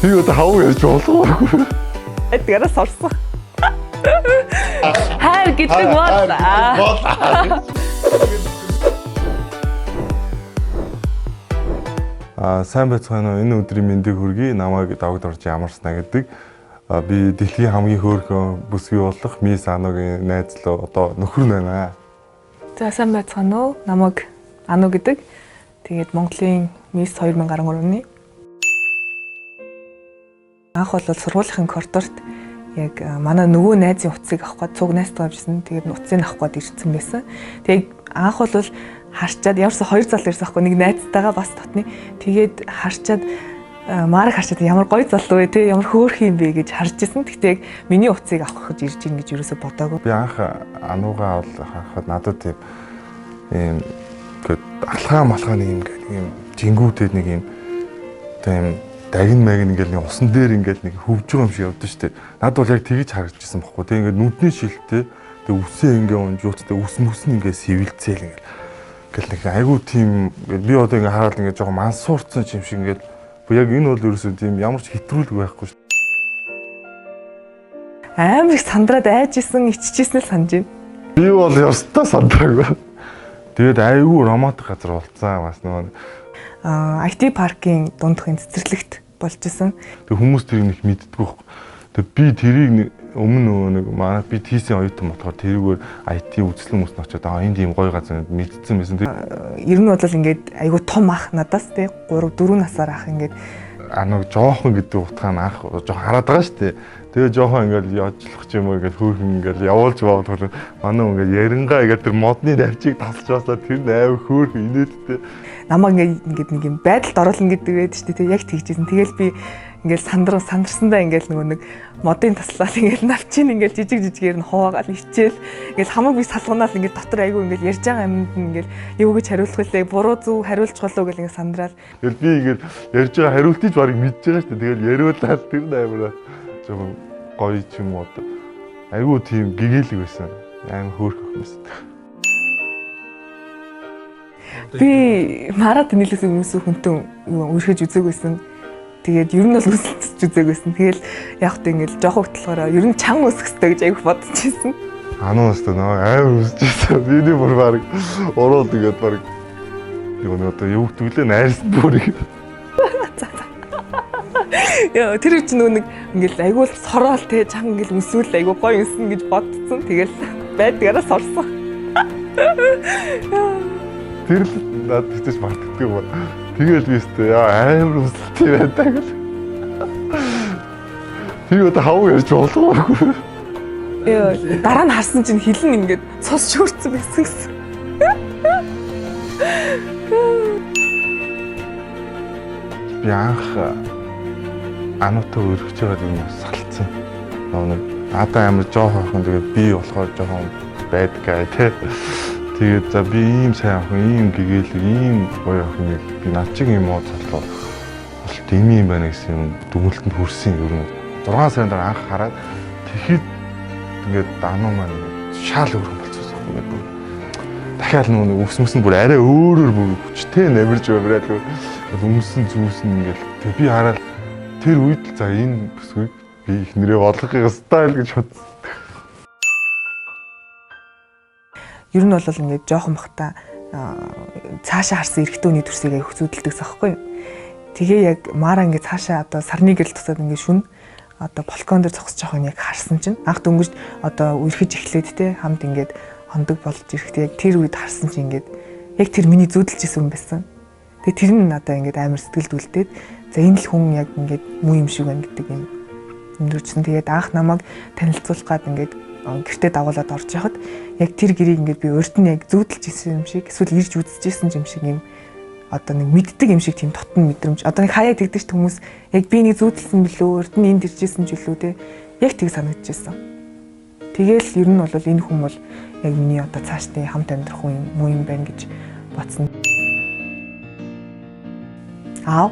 Би одоо хав ярьж болохгүй. Эдгээрээ сорсон. Хайр гэдэг бол. Сайн байцгаана уу? Энэ өдрийн мэндийг хүргэе. Намайг давагд орж ямарснаа гэдэг. Би дэлхийн хамгийн хөөрхөн бүс бий болох Мисс Аногийн найзлаа одоо нөхөр нь байна. За сайн байцгаана уу? Намайг Ано гэдэг. Тэгээд Монголын Мисс 2013 оны. Анх бол сургуулийн коридорт яг манай нөгөө найзын утсыг авах гээд цуг найзтайгаа явжсэн. Тэгээд утсыг авах гээд ирсэн байсан. Тэгээд анх бол харчаад ямарсан 2 зал ирсэн байхгүй нэг найзтайгаа бас дотны. Тэгээд харчаад Марыг харчаад ямар гоё залуу вэ те ямар хөөрх юм бэ гэж харж ирсэн. Гэхдээ яг миний утсыг авах гэж ирж ийн гэж юусоо бодоагүй. Би анх Ануугаа бол харахад надад тийм алхаа малхаа нэг юм жингүүтэй нэг юм тийм дагин мэгэн ингээл нэг усан дээр ингээл нэг хөвж байгаа юм шиг явдсан шүү дээ. Над бол яг тэгж харагдчихсан байхгүй. Тэг ингээд нүдний шилттэй тэг үсээ ингээ унжууцтай үс нь ингээ сэвэлцээл ингээл нэг айгуу тийм би одоо ингээ хараад ингээ жоохон мансуурцсан юм шиг ингээл яг энэ бол ерөөсөө тийм ямар ч хэтрүүлэг байхгүй шүү. Амар их сандраад айжсэн иччихсэн л санаж байна. Би бол ёстой сандраагүй. Тэгээд айгүй романтик газар болцсон бас нөгөө IT паркийн дундхын цэцэрлэгт болж исэн. Тэг хүмүүс тэрийг нэг мэддэггүй байхгүй. Тэг би тэрийг өмнө нэг манай би тийсэн оюутан болохоор тэрүүгээр IT үзэсгэлэн хүмүүс нь очиод энд ийм гоё газар мэдсэн байсан. Ер нь бол ингээд айгүй том ах надаас те 3 4 насаар ах ингээд нэг жоохон гэдэг утгаар нь ах жоохон хараад байгаа шүү дээ. Тэгээ жоохон ингээл яочлох ч юм уу ингээл хөөрхөн ингээл явуулж байгаа манай ингээл ярингаа ингээд тэр модны навчийг тасч басаад тэр аав хөөрхөн инээдтэй. Намайг ингээд нэг юм байдалд оруулна гэдэг байдаг шүү дээ. Яг тэгжсэн. Тэгэл би ингээл сандарсандаа ингээл нөгөө нэг модын таслал ингээл навчин ингээл жижигээр нь хуваагаал ичээл ингээл хамаг би салганаал ингээл дотор айгүй ингээл ярьж байгаа юмд нь ингээл юу гэж хариулах вүлээ буруу зүг хариулж болоо гэл ингээл сандраад. Тэгэл би ингээл ярьж байгаа хариултыг барыг мэдж байгаа шүү дээ. Тэгэл яриулаад тэр наймараа жоохон гоё ч юм уу одоо айгүй тийм гэгээлэг байсан. Аим хөөрхөн байсан. Би марад нийлээс өмнөөс хүнтэн өрхөж үзег байсан. Тэгээд ер нь бол үсэлцэж үзег байсан. Тэгэл яг тэ ингээл жоох хөтлөхөөрөө ер нь чан өсөхтэй гэж айгүй бодож байсан. Ануус тэ нөө аим өсчихсэн. Бидний бүр баг ороод тэгээд баг юу нэг одоо юу гэвэл найрсан бүрийг. Яа тэр үчи нөгөө нэг ингээл айгүй сороол те чан ингээл өсвөл айгүй гоё өснө гэж бодсон. Тэгэл байдгаараа сорсон. Тэр л над хэвчээ мартдаг ба. Тэгэл би өстэй амар өсөлттэй байдаг гэл. Тэр одоо хав ярьж болохгүй. Яа дараа нь харсан чинь хилэн ингээд цус шүрцэн байсан гэсэн. Би анх Анутай өргөж байгаа юм салцсан. Нэг надаа амар жоох охин тэгээд би болохоор жоохон байдгаа тий. Тэгээд за би ийм сайн охин, ийм гэгээлэг, ийм гоё охин би над чиг юм уу залуу бол дими юм байна гэсэн юм дүгнэлтэнд хүрсэн юм. 6 сарын дараа анх хараад тэгэхэд ингээд Ануу маань шаал өргөн болчихсон юм байна. Дахиад нэг өвс нь бүр арай өөрөөр бүр хүчтэй намирж яваад өмсөн зүс нь ингээд тэг би хараад тэр үед л за энэ бүсгүйг би их нэрээ болгохыг стайл гэж бодсон. Ер нь бол ингээд жоохон бахта цаашаа харсан эрэгтөөний төрсийг аяг зүүдэлдэгс аахгүй юу. Тэгээ яг Мара ингээд цаашаа одоо сарны гэрэл тусаад ингээд шүн одоо балкон дээр зогсож байгаа нь яг харсан чинь анх дөнгөж одоо үрхэж эхлээд те хамт ингээд хондог болж ирэхдээ яг тэр үед харсан чинь ингээд яг тэр миний зүүдэлж исэн юм байсан. Тэгээ тэр нь надаа ингээд амар сэтгэлд үлдээд за энэ л хүн яг ингээд муу юм шиг байна гэдэг юм өндөрчсөн. Тэгээд анх намайг танилцуулах гад ингээд гэртээ дагуулад орж яхад яг тэр гэрийг ингээд би урд нь яг зүүдэлж исэн юм шиг эсвэл ирж үзчихсэн юм шиг юм одоо нэг мэддэг юм шиг тийм дотн мэдрэмж одоо нэг хаяа тэгдэж хүмүүс яг би нэг зүүдэлсэн билүү урд нь энд иржсэн ч илүү те яг тэг санагдчихсан. Тэгээл ер нь бол энэ хүн бол яг миний одоо цаашдын хамт амьдрах хүн муу юм байна гэж бодсон. Аав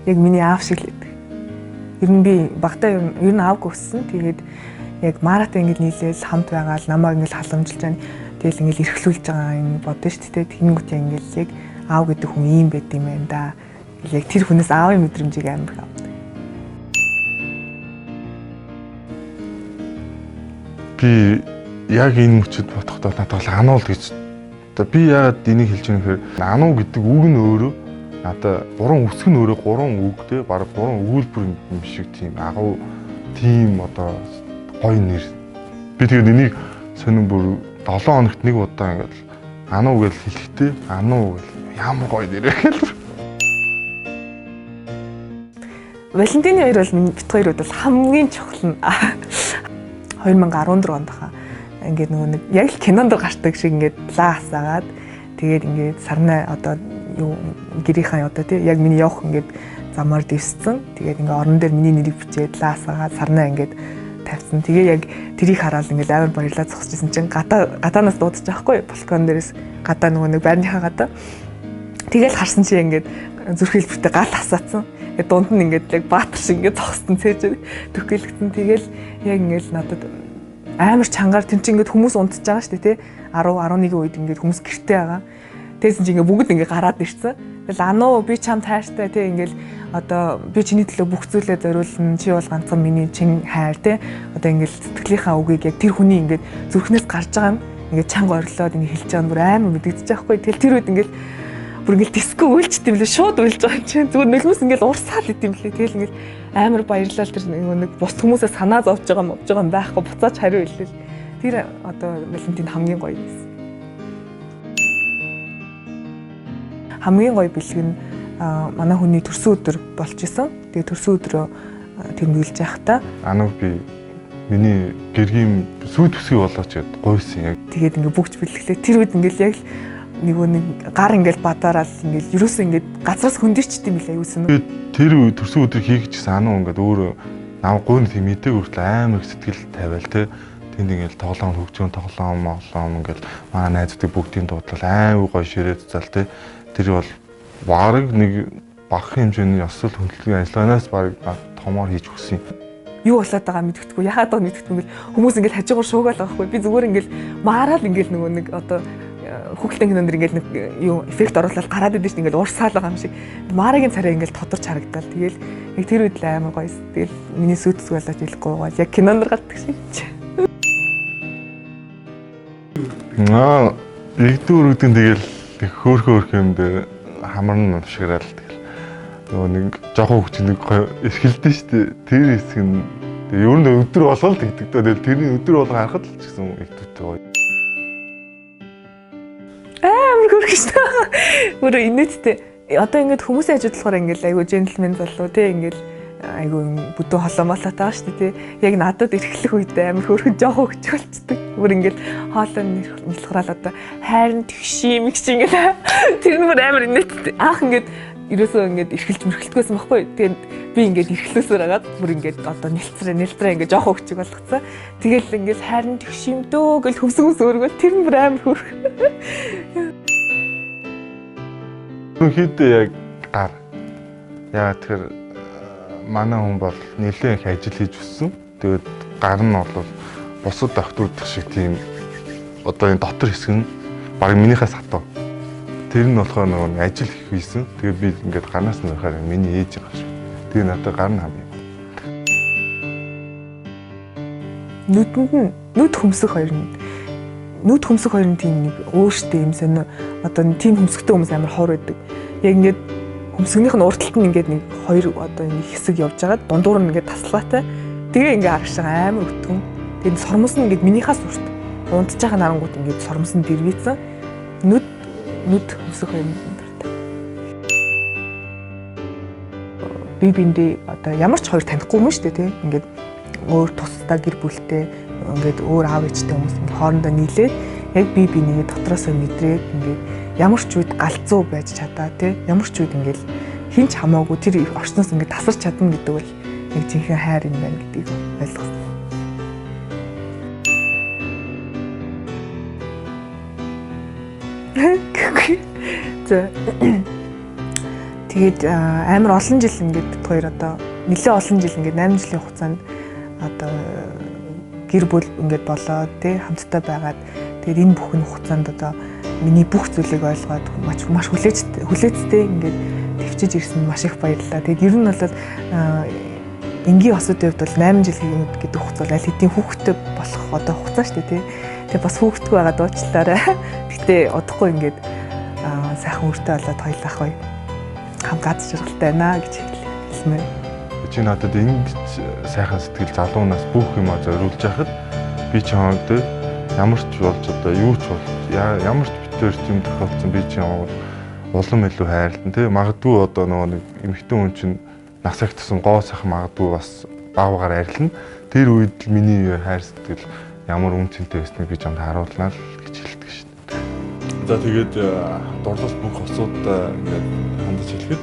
яг миний аав шиг л байдаг. Ер нь би багтаа ер нь аавг өссөн. Тэгээд яг Маратай ингээд нийлээл хамт байгаал намайг ингээд халамжилж байгаа. Тэгэл ингээд эрхлүүлж байгаа юм бодсон шүү дээ. Тэнгүүт ингээд яг аав гэдэг хүн ийм байд юм байна да. Яг тэр хүнээс аавын мэдрэмжийг амар авдаг. би яг энэ мөчөд бодохдоо надад ануул гэж. Одоо би яагаад энийг хэлж байгаа нөхөр ануу гэдэг үг нь өөрөө надад гурван үсэг нь өөрөө гурван үг те баг гурван өгүүлбэр юм шиг тийм агуу тийм одоо гоё нэр. Би тэгээд энийг сонин бүр 7 хоногт нэг удаа ингээд ануу гэж хэлэхдээ ануу гэл ямар гоё нэр гэл. Валентины хоёр бол бит хоёрууд бол хамгийн чухал нь 2014 онд хаа ингээд нөгөө нэг яг л кинонд гардаг шиг ингээд лаасаагаад тэгээд ингээд сарнай одоо юу гэрийнхаа одоо тий яг миний явах ингээд замаар дэвссэн. Тэгээд ингээд орон дээр миний нэрийг бичээд лаасаагаад сарнай ингээд тавьсан. Тэгээ яг тэрийг хараад ингээд амар баярлаад зогсчихсэн чинь гадаанаас дуудаж байгаа хгүй балкон дээрээс гадаа нөгөө нэг байрныхаа гадаа. Тэгэл харсан чи ингээд зүрх хэлбэртэй гал хасаацсан. Дунд нь ингээд яг баатар шиг ингээд зогссон цээж төгөлгдсөн. Тэгэл яг ингээд надад амар чангаар тэр чинь ингээд хүмүүс унтж байгаа шүү дээ тий 10 11 үед ингээд хүмүүс гэртээ байгаа. Тэгсэн чинь ингээд бүгд ингээд гараад ирсэн. Тэгэл ануу би чам тайртай тий ингээд одоо би чиний төлөө бүх зүйлээ зориулна. Чи бол ганцхан миний чин хайр тий одоо ингээд сэтгэлийнхаа үгийг яг тэр хүний ингээд зүрхнээс гарч байгаа юм ингээд чанга орилоод ингээд хэлж байгаа нь бүр амар мэдэгдэж байгаа хгүй. Тэгэл тэр үед ингээд бүр ингээл диско үйлчт юм лээ шууд үйлж байгаа юм чинь зүгээр нөлөөс ингээл урсаал идэм лээ тэгэл ингээл амар баярлал тэр нэг бус хүмүүсээ санаа зовж байгаа юм байхгүй буцаач хариу хэлээ тэр одоо Валентин хамгийн гоё байсан хамгийн гоё бэлэг нь манай хүний төрсөн өдөр болж исэн тэгээ төрсөн өдрөө тэмдэглэж байхдаа ануу би миний гэргийн сүйд төсгий болооч гэд гойсон яг тэгээд ингээ бүгд бэлгэлээ тэр үед ингээл яг л нэг гар ингээл бадараад ингээл ерөөсөө ингээд газраас хөндөрчт юм билээ юусэн нь. Тэр төрсөн өдөр хийчихсэн ануу ингээд өөрөө нам гойн тийм мэдээг хүртэл амар сэтгэл тавиал те. Тэнд ингээл тоглоом хөгжөөн тоглоом ингээл манай найзуудыг бүгдийн дуудлал амар гоё ширээд зал те. Тэр бол баг нэг багахан хэмжээний ёсол хөдөлгөөний ажиллагаанаас баг томоор хийж өгсөн юм. Юу болоод байгаа мэдгэдэггүй яхаад байгаа мэдгэдэггүй ингээл хүмүүс ингээл хажуугаар шуугаал байгаа хгүй би зүгээр ингээл маарал ингээл нөгөө нэг одоо хүүхэлдэйн кинонд ингээл нэг юу эффект оруулаад гараад идэв чинь ингээл урсаал байгаа юм шиг Марагийн царай ингээл тодорч харагдал тэгэл яг тэр үед л амар гоё. Тэгэл миний сүйтгэс болоод хэлэхгүй байгаа яг кинонд гардаг шиг. Нэгдүгээр үгдэн тэгэл хөөх юм дээр хамарн шиграал тэгэл нөгөө нэг жоохон хүч нэг эрхэлдэж штэ тэр хэсэг нь ер нь өдөр болгоо л тэгдэг дөө тэгэл тэрний өдөр болго харахад л ч гэсэн ихтүүтэй гоё. Өөрөө инээдтэй. Одоо ингээд хүмүүсийн ажилтлагаар ингээд айгу джентльмен залуу тий ингээд айгу бүдүү холомоолоо тааш тий. Яг надад эрхлэх үедээ амар хөөрхөн жоох өгч болцдог. Бүр ингээд хоолой нэлхраал одоо хайрын тгшим гэх чинь ингээд тэр нь бүр амар инээдтэй. Анх ингээд ерөөсөө ингээд эрхэлж мэрхэлтгүйсэн байхгүй. Тэгээд би ингээд эрхлөөсөр агаад бүр ингээд одоо нэлтрээ ингээд жоох өгч болгоцсон. Тэгэл ингээд хайрын тгшим дөө гэл хөмсгөөс өөргөө тэр нь бүр амар хөөрхөн. Хэд яг гар. Яа тэр манай хүн бол нэлээд их ажил хийж өссөн. Тэгээд гар нь бол бусад охтуудах шиг тийм одоо энэ дотор хэсэг нь баг минийхээс хатуу. Тэр нь болохоор нөгөө ажил хийх хийсэн. Тэгээд би ингээд гарнаас нь харахаар миний ээж байгаа шүү. Тэгээд надад гар нь хамгийн. Нүдэнд нь нүд хөмсөх хоёр нь нүд хөмсөх хоёр нь тийм нэг өөртөө юм сонио одоо тийм хөмсгтэй хүмүүс амар хор байдаг. Яг ингээд хөмсгнийх нь урталт нь ингээд нэг хоёр одоо нэг хэсэг явж байгаа. Дундуур нь ингээд тасалгаатай. Тэгээ ингээд аргаш амар өтгөн. Тэгээд сормос нь ингээд минийхаас урт. Унтж байгаа нарангууд ингээд сормос нь дэрвээсэн. Нүд хөмсөх хоёр нь дуртай. Би биндээ одоо ямар ч хоёр танихгүй юм шүү дээ тий. Ингээд өөр тусдаа гэр бүлтэй ингээд өөр аав ээжтэй хүмүүс ингээд хоорондоо нийлээд яг би бинийг дотроосоо мэдрээд ингээд ямар ч үед галзуу байж чадаа тий ямар ч үед ингээд хинч хамаагүй тэр орчноос ингээд тасарч чадна гэдэг бол нэг жинхэнэ хайр юм байна гэдгийг ойлгосон. Тэгээд амар олон жил ингээд бид хоёр одоо нэлээд олон жил ингээд 8 жилийн хугацаанд одоо гэр бүл ингээд болоод тий хамтдаа байгаад тэгээд энэ бүхэн хугацаанд одоо миний бүх зүйлийг ойлгоод маш хүлээцтэй ингээд төвчж ирсэн маш их баярлалаа. Тэгээд ер нь бол энгийн осуудын хувьд бол 8 жил гэдэг хугацаа бол аль хэдийн хүүхдтэй болох одоо хугацаа шүү дээ тий. Тэгээ бас хүүхдгүй байгаа дуучлаарай. Гэтэ удахгүй ингээд сайхан үртэй болоод хоёулаа гоё хамт аз жаргалтай байна гэж хэлмээр. Чи надад ингэж сайхан сэтгэл залуунаас бүх юмаа зориулж яхад би чамд ямар ч болж одоо юу ч бол ямар ч битээр юм тохиолдсон би чамд улам илүү хайрлан тий. Магадгүй одоо нөгөө нэг эмэгтэй хүн чинь нас их тусан гоо сайхан магадгүй бас баагаар арилна. Тэр үед л миний хайр сэтгэл ямар үнцэнтэй байсныг би чамд харуулнаа л гэж хэлдэг шин. За тэгээд дурлал бүх асуудаа ингээд хандаж хэлэхэд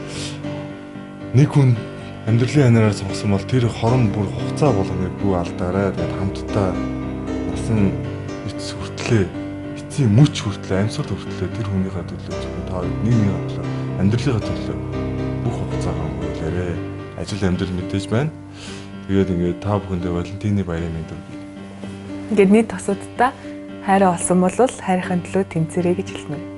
нэг хүн амьдралын янараар сонгосон бол тэр хорон бүр хугацаа болгоныг бүү алдаарай. Тэгээд хамтдаа насан эцс хүртлээ, эцсийн мөч хүртлээ, амьсгал хүртлээ тэр хүнийхээ төлөө зөвхөн та нийгмийн төлөө, амьдралынхаа төлөө бүх хугацаагаа өнгөрүүлээрэй. Ажил амьдрал мэдээж байна. Тэгээд ингээд та бүхэндээ Валентины баярын мэнд хүргэе. Ингээд нийт тосуудаа хайраа олсон бол хайрын төлөө тэмцээрэй гэж хэлмээр.